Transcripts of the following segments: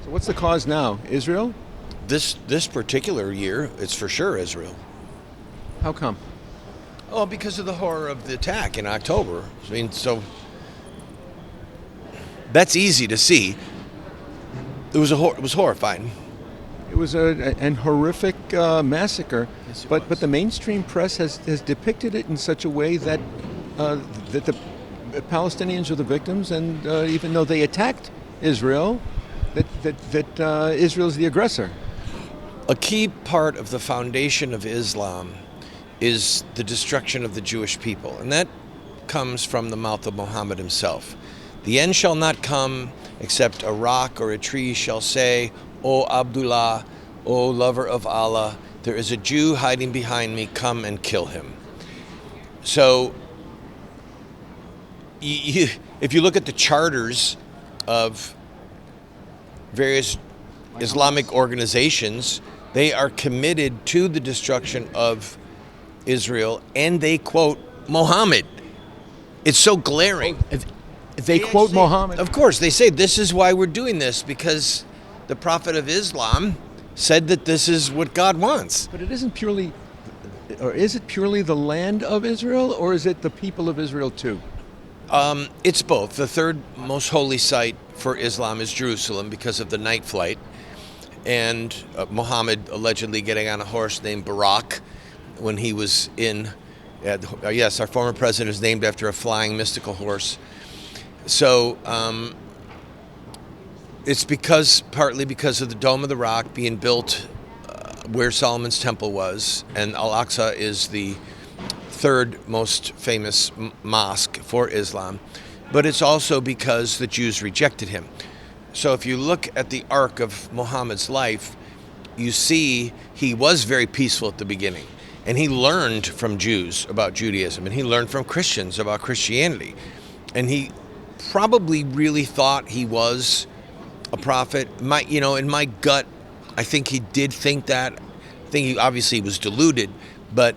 So what's the cause now? Israel? This particular year, it's for sure Israel. How come? Oh, because of the horror of the attack in October. I mean, so that's easy to see. It was horrifying. It was an horrific massacre, Yes, it but was. the mainstream press has depicted it in such a way that that the Palestinians are the victims, and even though they attacked Israel, that Israel is the aggressor. A key part of the foundation of Islam is the destruction of the Jewish people, and that comes from the mouth of Muhammad himself. The end shall not come except a rock or a tree shall say, O Abdullah, O lover of Allah, there is a Jew hiding behind me, come and kill him. So if you look at the charters of various Islamic organizations, they are committed to the destruction of Israel, and they quote Muhammad. It's so glaring. They quote Muhammad. Of course, they say this is why we're doing this, because the Prophet of Islam said that this is what God wants. But it isn't purely, or is it purely the land of Israel, or is it the people of Israel too? It's both. The third most holy site for Islam is Jerusalem because of the night flight, and Muhammad allegedly getting on a horse named Barak when he was in. Yes, our former president is named after a flying mystical horse. So it's partly because of the Dome of the Rock being built where Solomon's temple was, and Al-Aqsa is the third most famous mosque for Islam, but it's also because the Jews rejected him. So if you look at the arc of Muhammad's life, you see he was very peaceful at the beginning, and he learned from Jews about Judaism, and he learned from Christians about Christianity, and he probably really thought he was a prophet. In my gut, I think he did think that. I think he obviously was deluded, but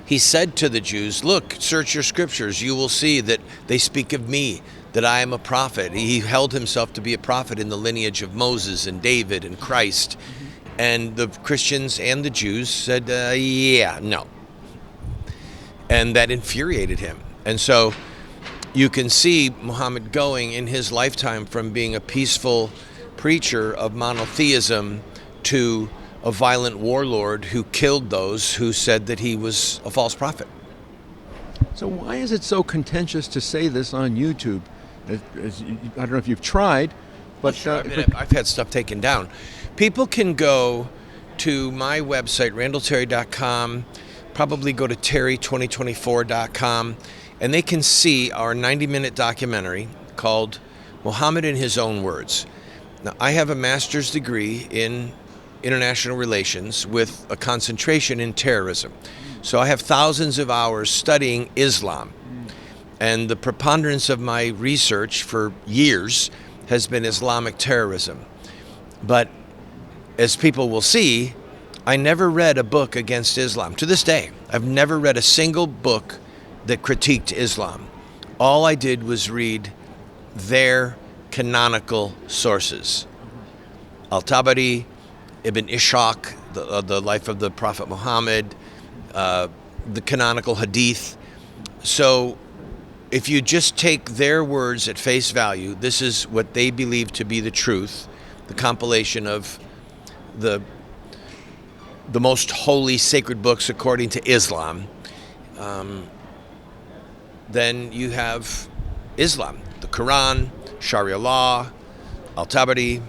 he said to the Jews, look, search your scriptures. You will see that they speak of me, that I am a prophet. He held himself to be a prophet in the lineage of Moses and David and Christ. And the Christians and the Jews said, yeah, no. And that infuriated him. And so you can see Muhammad going in his lifetime from being a peaceful preacher of monotheism to a violent warlord who killed those who said that he was a false prophet. So why is it so contentious to say this on YouTube? I don't know if you've tried, but I've had stuff taken down. People can go to my website, randallterry.com, probably go to terry2024.com, and they can see our 90-minute documentary called Muhammad in His Own Words. Now, I have a master's degree in international relations with a concentration in terrorism. So I have thousands of hours studying Islam. And the preponderance of my research for years has been Islamic terrorism. But as people will see, I never read a book against Islam. To this day, I've never read a single book that critiqued Islam. All I did was read their canonical sources. Al-Tabari, Ibn Ishaq, the life of the Prophet Muhammad, the canonical hadith. So if you just take their words at face value, this is what they believe to be the truth, the compilation of the most holy sacred books according to Islam, then you have Islam, the Quran, Sharia law, Al-Tabari,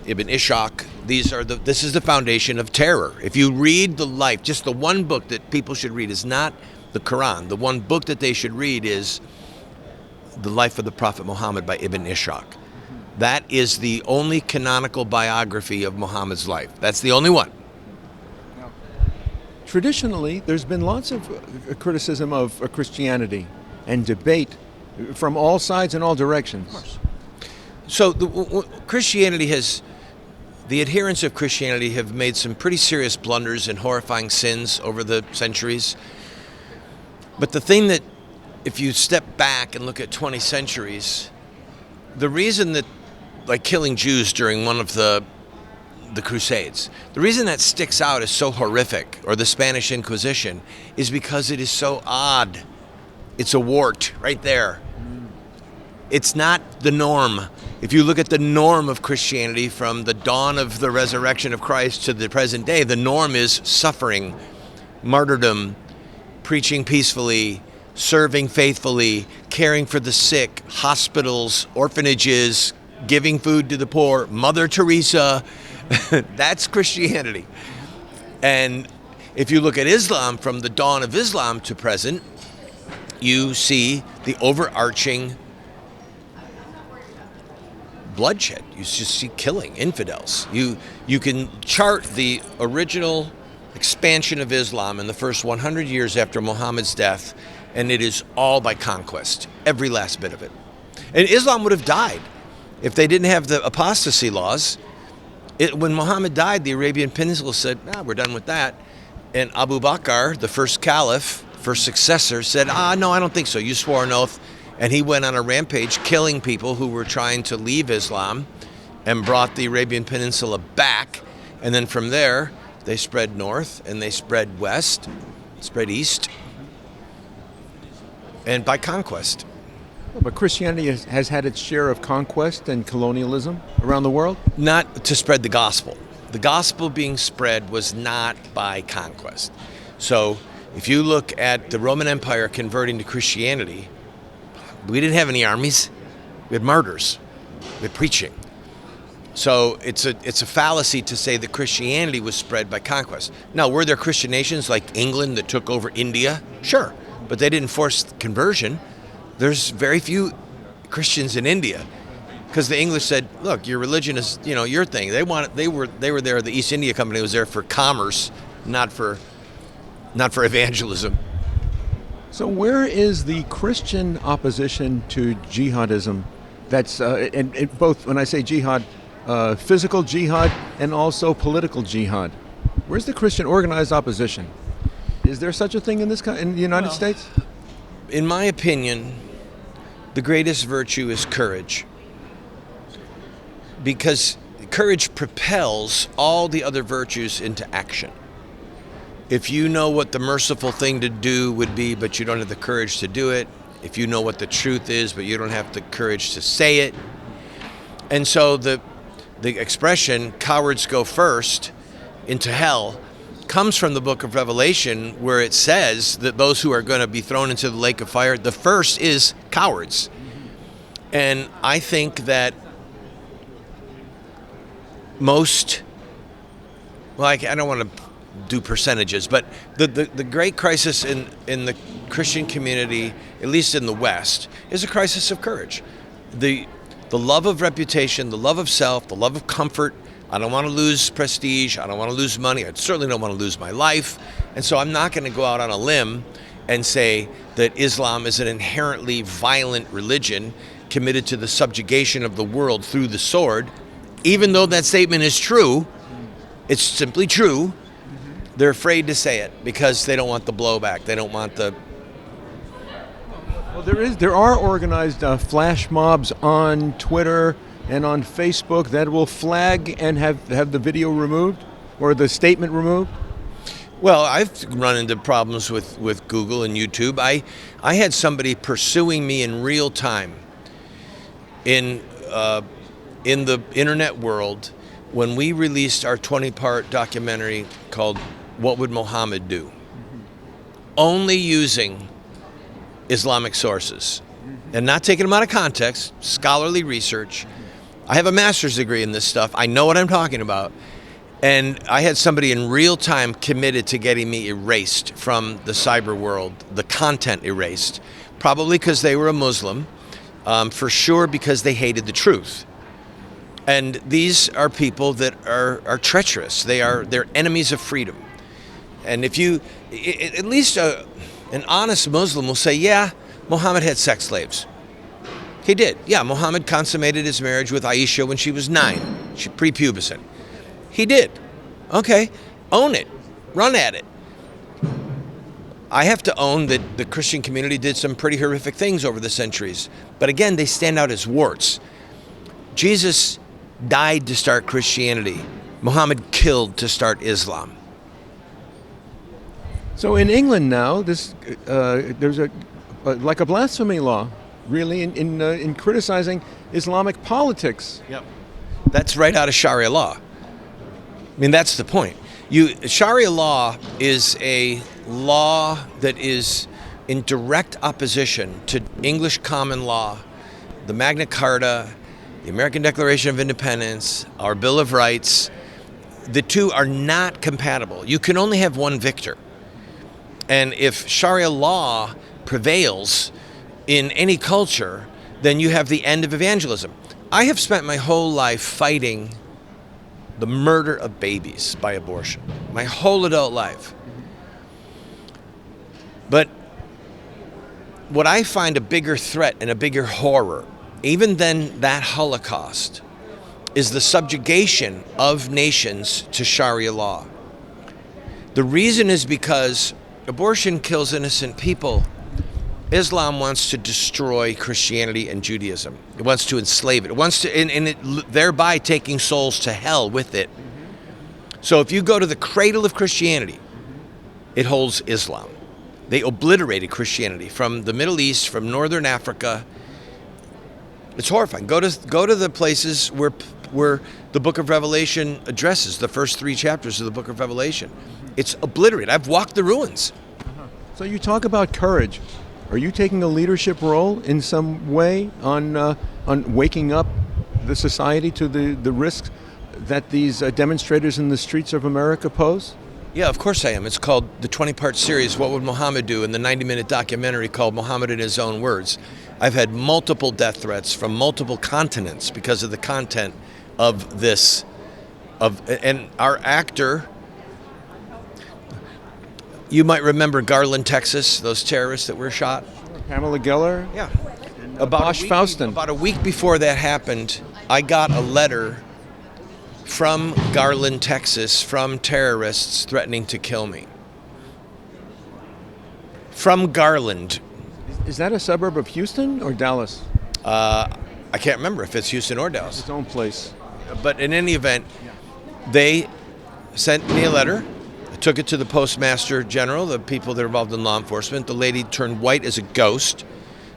Ibn Ishaq. This is the foundation of terror. If you read the life, just the one book that people should read is not the Quran. The one book that they should read is The Life of the Prophet Muhammad by Ibn Ishaq. That is the only canonical biography of Muhammad's life. That's the only one. Traditionally, there's been lots of criticism of Christianity and debate from all sides and all directions. Of course. So the adherents of Christianity have made some pretty serious blunders and horrifying sins over the centuries. But the thing that, if you step back and look at 20 centuries, the reason that like killing Jews during one of the Crusades. The reason that sticks out as so horrific, or the Spanish Inquisition, is because it is so odd. It's a wart right there. It's not the norm. If you look at the norm of Christianity from the dawn of the resurrection of Christ to the present day, the norm is suffering, martyrdom, preaching peacefully, serving faithfully, caring for the sick, hospitals, orphanages, giving food to the poor, Mother Teresa. That's Christianity. And if you look at Islam from the dawn of Islam to present, you see the overarching bloodshed. You just see killing, infidels. You can chart the original expansion of Islam in the first 100 years after Muhammad's death, and it is all by conquest, every last bit of it. And Islam would have died if they didn't have the apostasy laws. When Muhammad died, the Arabian Peninsula said, we're done with that. And Abu Bakr, the first caliph, first successor, said, no, I don't think so. You swore an oath. And he went on a rampage, killing people who were trying to leave Islam, and brought the Arabian Peninsula back. And then from there, they spread north, and they spread west, spread east, and by conquest. But Christianity has had its share of conquest and colonialism around the world? Not to spread the gospel. The gospel being spread was not by conquest. So if you look at the Roman Empire converting to Christianity, we didn't have any armies. We had martyrs. We had preaching. So it's a fallacy to say that Christianity was spread by conquest. Now, were there Christian nations like England that took over India? Sure, but they didn't force conversion. There's very few Christians in India because the English said, "Look, your religion is, your thing." They were there. The East India Company was there for commerce, not for evangelism. So where is the Christian opposition to jihadism? That's and both, when I say jihad, physical jihad and also political jihad. Where's the Christian organized opposition? Is there such a thing in the United States? In my opinion, the greatest virtue is courage, because courage propels all the other virtues into action. If you know what the merciful thing to do would be, but you don't have the courage to do it, if you know what the truth is, but you don't have the courage to say it, and so the expression, cowards go first into hell, comes from the book of Revelation, where it says that those who are going to be thrown into the lake of fire, the first is cowards. And I think that most, I don't want to do percentages, but the great crisis in the Christian community, at least in the West, is a crisis of courage. The love of reputation, the love of self, the love of comfort. I don't want to lose prestige. I don't want to lose money. I certainly don't want to lose my life. And so I'm not going to go out on a limb and say that Islam is an inherently violent religion committed to the subjugation of the world through the sword. Even though that statement is true, it's simply true. They're afraid to say it because they don't want the blowback. They don't want the... Well, there are organized flash mobs on Twitter and on Facebook that will flag and have the video removed or the statement removed? Well, I've run into problems with Google and YouTube. I had somebody pursuing me in real time in the internet world when we released our 20-part documentary called What Would Muhammad Do? Only using Islamic sources and not taking them out of context, scholarly research. I have a master's degree in this stuff. I know what I'm talking about. And I had somebody in real time committed to getting me erased from the cyber world, the content erased, probably because they were a Muslim, for sure because they hated the truth. And these are people that are treacherous. They're enemies of freedom. And if you, at least an honest Muslim will say, yeah, Muhammad had sex slaves. He did. Yeah, Muhammad consummated his marriage with Aisha when she was 9, prepubescent. He did. Okay, own it. Run at it. I have to own that the Christian community did some pretty horrific things over the centuries. But again, they stand out as warts. Jesus died to start Christianity. Muhammad killed to start Islam. So in England now, there's like a blasphemy law, really, in criticizing Islamic politics. Yep. That's right out of Sharia law. I mean, that's the point. Sharia law is a law that is in direct opposition to English common law, the Magna Carta, the American Declaration of Independence, our Bill of Rights. The two are not compatible. You can only have one victor. And if Sharia law prevails in any culture, then you have the end of evangelism. I have spent my whole life fighting the murder of babies by abortion, my whole adult life. But what I find a bigger threat and a bigger horror, even than that Holocaust, is the subjugation of nations to Sharia law. The reason is because abortion kills innocent people. Islam wants to destroy Christianity and Judaism. It wants to enslave it. It wants to, and it, thereby taking souls to hell with it. So if you go to the cradle of Christianity, it holds Islam. They obliterated Christianity from the Middle East, from Northern Africa. It's horrifying. Go to the places where the Book of Revelation addresses the first 3 chapters of the Book of Revelation. It's obliterated. I've walked the ruins. So you talk about courage. Are you taking a leadership role in some way on waking up the society to the risks that these demonstrators in the streets of America pose? Yeah, of course I am. It's called the 20-part series, What Would Muhammad Do? And the 90-minute documentary called Muhammad in His Own Words. I've had multiple death threats from multiple continents because of the content of this. And our actor, you might remember Garland, Texas, those terrorists that were shot. Pamela Geller? Yeah. Faustin. About a week before that happened, I got a letter from Garland, Texas, from terrorists threatening to kill me. From Garland. Is that a suburb of Houston or Dallas? I can't remember if it's Houston or Dallas. Its own place. But in any event, they sent me a letter. I took it to the Postmaster General, the people that are involved in law enforcement. The lady turned white as a ghost,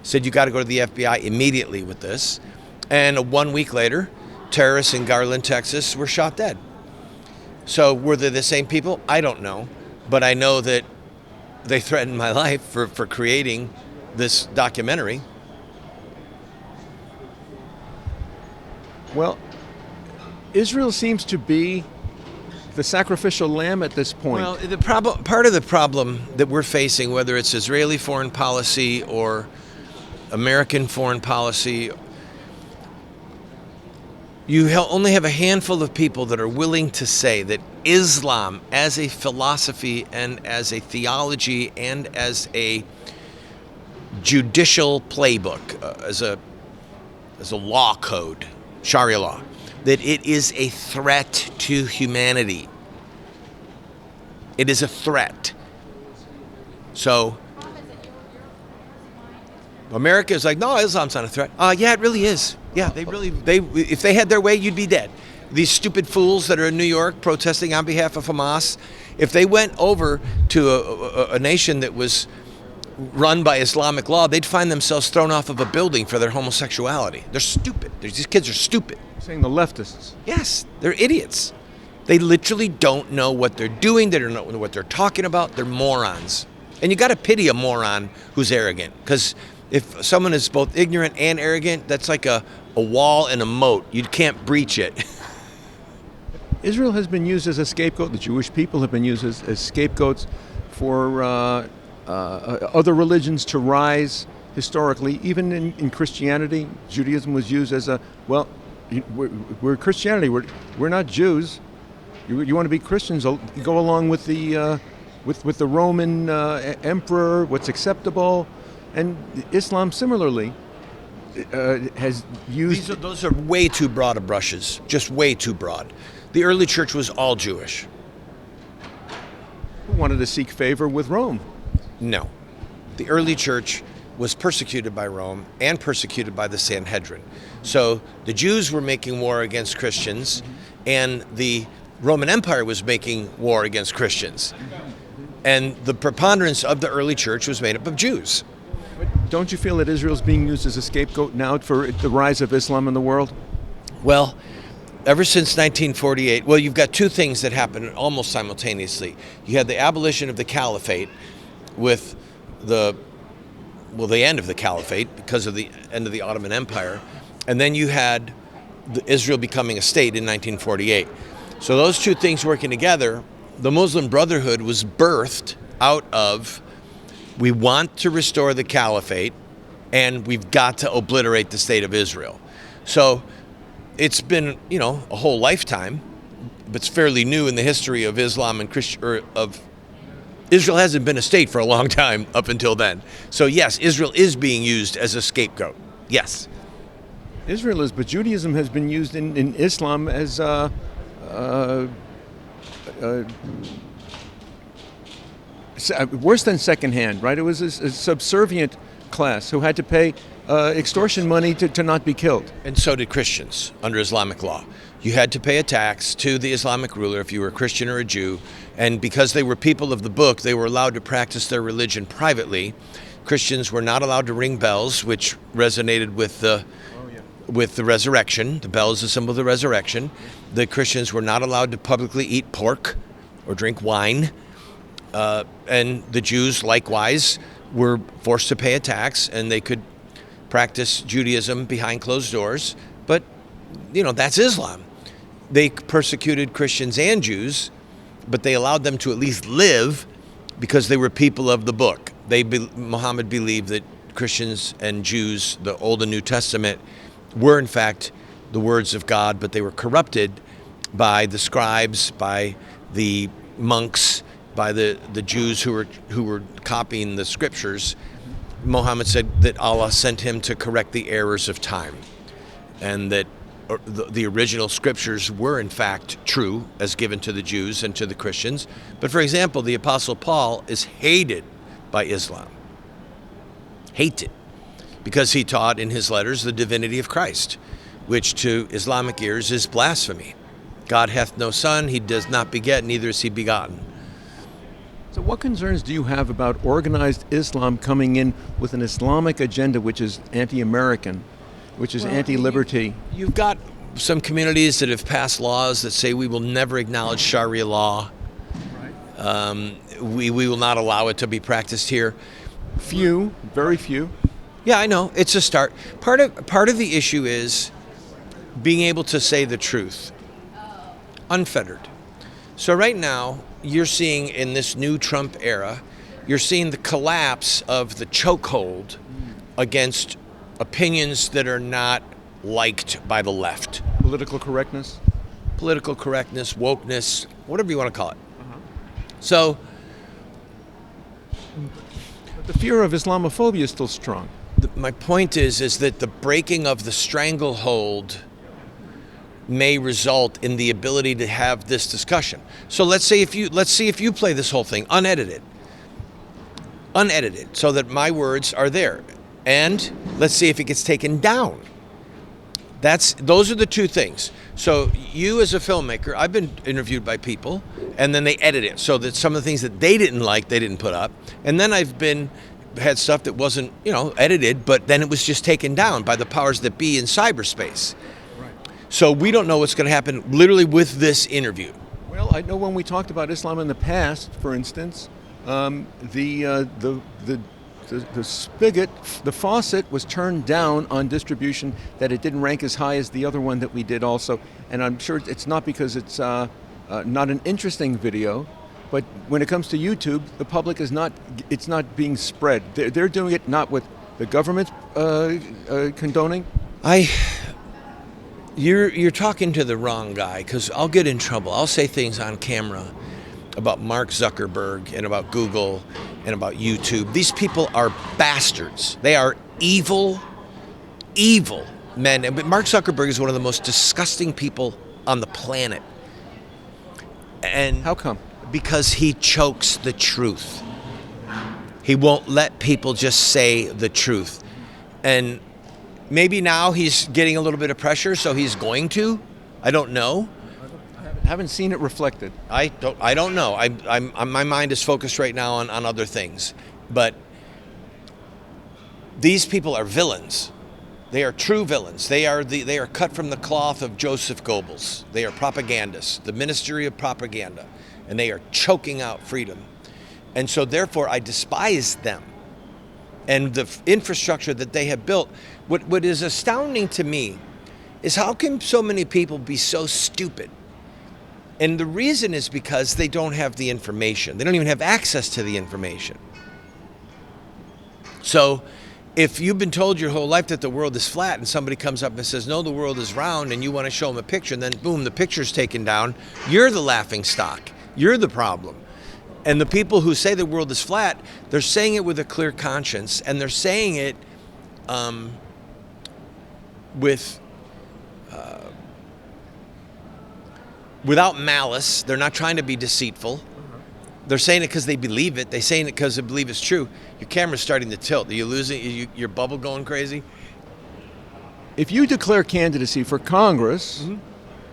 said, you got to go to the FBI immediately with this. And 1 week later, terrorists in Garland, Texas were shot dead. So were they the same people? I don't know. But I know that they threatened my life for creating this documentary. Well, Israel seems to be the sacrificial lamb at this point. Well, part of the problem that we're facing, whether it's Israeli foreign policy or American foreign policy, you only have a handful of people that are willing to say that Islam as a philosophy and as a theology and as a judicial playbook, as a law code, Sharia law, that it is a threat to humanity. It is a threat. So America is like, no, Islam's not a threat. Yeah, it really is. Yeah, if they had their way, you'd be dead. These stupid fools that are in New York protesting on behalf of Hamas, if they went over to a nation that was run by Islamic law, they'd find themselves thrown off of a building for their homosexuality. They're stupid. These kids are stupid. You're saying the leftists? Yes, they're idiots. They literally don't know what they're doing. They don't know what they're talking about. They're morons. And you got to pity a moron who's arrogant, because if someone is both ignorant and arrogant, that's like a wall and a moat. You can't breach it. Israel has been used as a scapegoat. The Jewish people have been used as scapegoats for other religions to rise historically. Even in Christianity, Judaism was used as we're Christianity. We're not Jews. You want to be Christians? Go along with the Roman emperor. What's acceptable, and Islam similarly has used. Those are way too broad of brushes. Just way too broad. The early church was all Jewish. Who wanted to seek favor with Rome? No. The early church was persecuted by Rome and persecuted by the Sanhedrin. So the Jews were making war against Christians, and the Roman Empire was making war against Christians. And the preponderance of the early church was made up of Jews. Don't you feel that Israel's being used as a scapegoat now for the rise of Islam in the world? Well, ever since 1948, well, you've got two things that happened almost simultaneously. You had the abolition of the caliphate with the end of the caliphate because of the end of the Ottoman Empire. And then you had Israel becoming a state in 1948. So those two things working together, the Muslim Brotherhood was birthed out of, we want to restore the caliphate and we've got to obliterate the state of Israel. So it's been, a whole lifetime, but it's fairly new in the history of Islam and Israel hasn't been a state for a long time up until then. So yes, Israel is being used as a scapegoat. Yes. Israel is, but Judaism has been used in Islam as worse than secondhand, right? It was a subservient class who had to pay extortion money to not be killed. And so did Christians under Islamic law. You had to pay a tax to the Islamic ruler if you were a Christian or a Jew, and because they were people of the book, they were allowed to practice their religion privately. Christians were not allowed to ring bells, which resonated with the resurrection. The bell is a symbol of the resurrection. The Christians were not allowed to publicly eat pork or drink wine. And the Jews, likewise, were forced to pay a tax, and they could practice Judaism behind closed doors. But, that's Islam. They persecuted Christians and Jews, but they allowed them to at least live because they were people of the book. Muhammad believed that Christians and Jews, the Old and New Testament, were in fact the words of God, but they were corrupted by the scribes, by the monks, by the Jews who were copying the scriptures. Muhammad said that Allah sent him to correct the errors of time, and that the original scriptures were in fact true as given to the Jews and to the Christians. But for example, the Apostle Paul is hated by Islam. Hated. Because he taught in his letters the divinity of Christ, which to Islamic ears is blasphemy. God hath no son, he does not beget, neither is he begotten. So what concerns do you have about organized Islam coming in with an Islamic agenda which is anti-American, which is anti-liberty? You've got some communities that have passed laws that say we will never acknowledge Sharia law. Right. We will not allow it to be practiced here. Few, very few. Yeah, I know. It's a start. Part of the issue is being able to say the truth, unfettered. So right now, you're seeing in this new Trump era, you're seeing the collapse of the chokehold against opinions that are not liked by the left. Political correctness? Political correctness, wokeness, whatever you want to call it. So but the fear of Islamophobia is still strong. My point is that the breaking of the stranglehold may result in the ability to have this discussion. So let's see if you play this whole thing unedited, so that my words are there, and let's see if it gets taken down. Those are the two things. So you as a filmmaker, I've been interviewed by people, and then they edit it so that some of the things that they didn't like, they didn't put up, and then I've had stuff that wasn't, edited, but then it was just taken down by the powers that be in cyberspace. Right. So we don't know what's going to happen literally with this interview. Well, I know when we talked about Islam in the past, for instance, the spigot, the faucet was turned down on distribution, that it didn't rank as high as the other one that we did also. And I'm sure it's not because it's not an interesting video, but when it comes to YouTube, the public it's not being spread. They're doing it not with the government condoning. You're talking to the wrong guy, because I'll get in trouble. I'll say things on camera about Mark Zuckerberg and about Google and about YouTube. These people are bastards. They are evil, evil men. But Mark Zuckerberg is one of the most disgusting people on the planet. And how come? Because he chokes the truth. He won't let people just say the truth. And maybe now he's getting a little bit of pressure, so he's going to. I don't know. I haven't seen it reflected. I don't know. My mind is focused right now on other things. But these people are villains. They are true villains. They are cut from the cloth of Joseph Goebbels. They are propagandists, the Ministry of Propaganda, and they are choking out freedom. And so therefore I despise them and the infrastructure that they have built. What is astounding to me is how can so many people be so stupid? And the reason is because they don't have the information. They don't even have access to the information. So if you've been told your whole life that the world is flat and somebody comes up and says, no, the world is round, and you want to show them a picture, and then boom, the picture's taken down, you're the laughing stock. You're the problem. And the people who say the world is flat, they're saying it with a clear conscience, and they're saying it without malice. They're not trying to be deceitful. They're saying it because they believe it. They're saying it because they believe it's true. Your camera's starting to tilt. Are you losing your bubble going crazy? If you declare candidacy for Congress,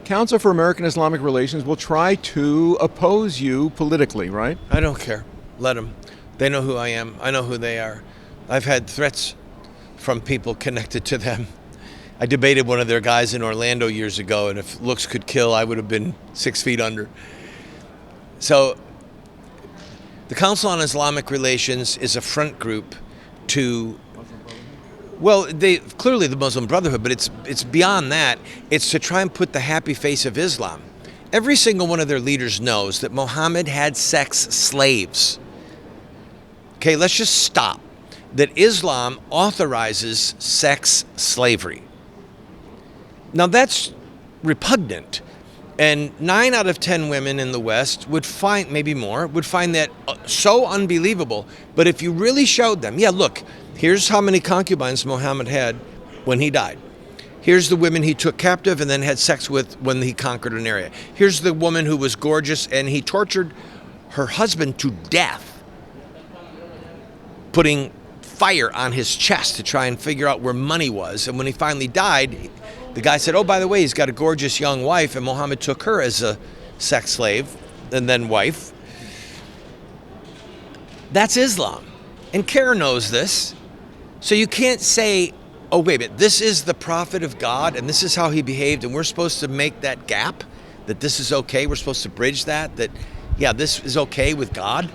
Council for American Islamic Relations will try to oppose you politically, right? I don't care. Let them. They know who I am. I know who they are. I've had threats from people connected to them. I debated one of their guys in Orlando years ago, and if looks could kill, I would have been 6 feet under. So the Council on Islamic Relations is a front group to, well, they clearly the Muslim Brotherhood, but it's beyond that. It's to try and put the happy face of Islam. Every single one of their leaders knows that Muhammad had sex slaves. Okay, let's just stop. That Islam authorizes sex slavery. Now that's repugnant. And 9 out of 10 women in the West would find, maybe more, would find that so unbelievable. But if you really showed them, yeah, look, here's how many concubines Muhammad had when he died. Here's the women he took captive and then had sex with when he conquered an area. Here's the woman who was gorgeous and he tortured her husband to death, putting fire on his chest to try and figure out where money was. And when he finally died, the guy said, oh, by the way, he's got a gorgeous young wife, and Muhammad took her as a sex slave and then wife. That's Islam. And Kara knows this. So you can't say, oh, wait a minute, this is the prophet of God, and this is how he behaved, and we're supposed to make that gap, that this is okay, we're supposed to bridge that, yeah, this is okay with God.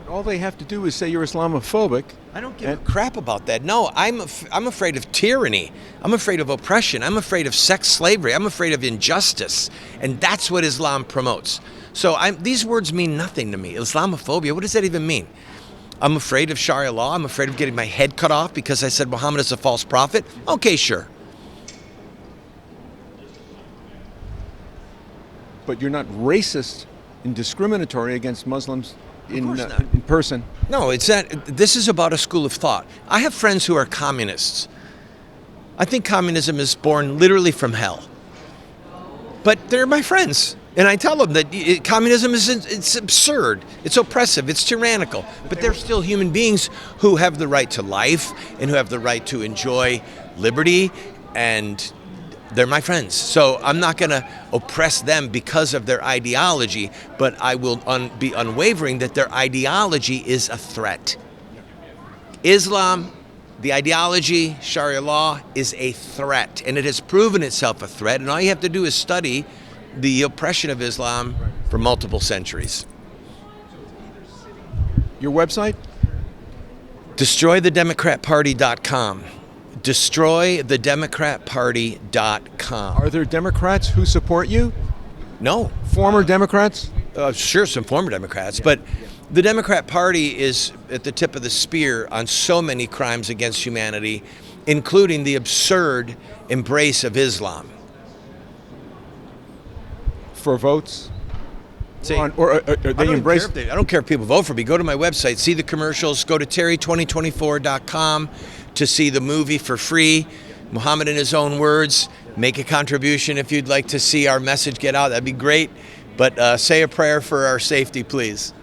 All they have to do is say you're Islamophobic. I don't give a crap about that. No, I'm afraid of tyranny. I'm afraid of oppression. I'm afraid of sex slavery. I'm afraid of injustice. And that's what Islam promotes. So these words mean nothing to me. Islamophobia, what does that even mean? I'm afraid of Sharia law. I'm afraid of getting my head cut off because I said Muhammad is a false prophet. Okay, sure. But you're not racist and discriminatory against Muslims in person. No, it's that this is about a school of thought. I have friends who are communists. I think communism is born literally from hell. But they're my friends. And I tell them that communism it's absurd, it's oppressive, it's tyrannical. But they're still human beings who have the right to life and who have the right to enjoy liberty, and they're my friends. So I'm not going to oppress them because of their ideology, but I will be unwavering that their ideology is a threat. Islam, the ideology, Sharia law, is a threat, and it has proven itself a threat, and all you have to do is study the oppression of Islam for multiple centuries. Your website? DestroyTheDemocratParty.com. DestroyTheDemocratParty.com. Are there Democrats who support you? No. Former Democrats? Sure, some former Democrats, but the Democrat Party is at the tip of the spear on so many crimes against humanity, including the absurd embrace of Islam. For votes? See, or they embrace? I don't care if people vote for me. Go to my website, see the commercials, go to terry2024.com to see the movie for free. Muhammad in his own words. Make a contribution if you'd like to see our message get out. That'd be great. But say a prayer for our safety, please.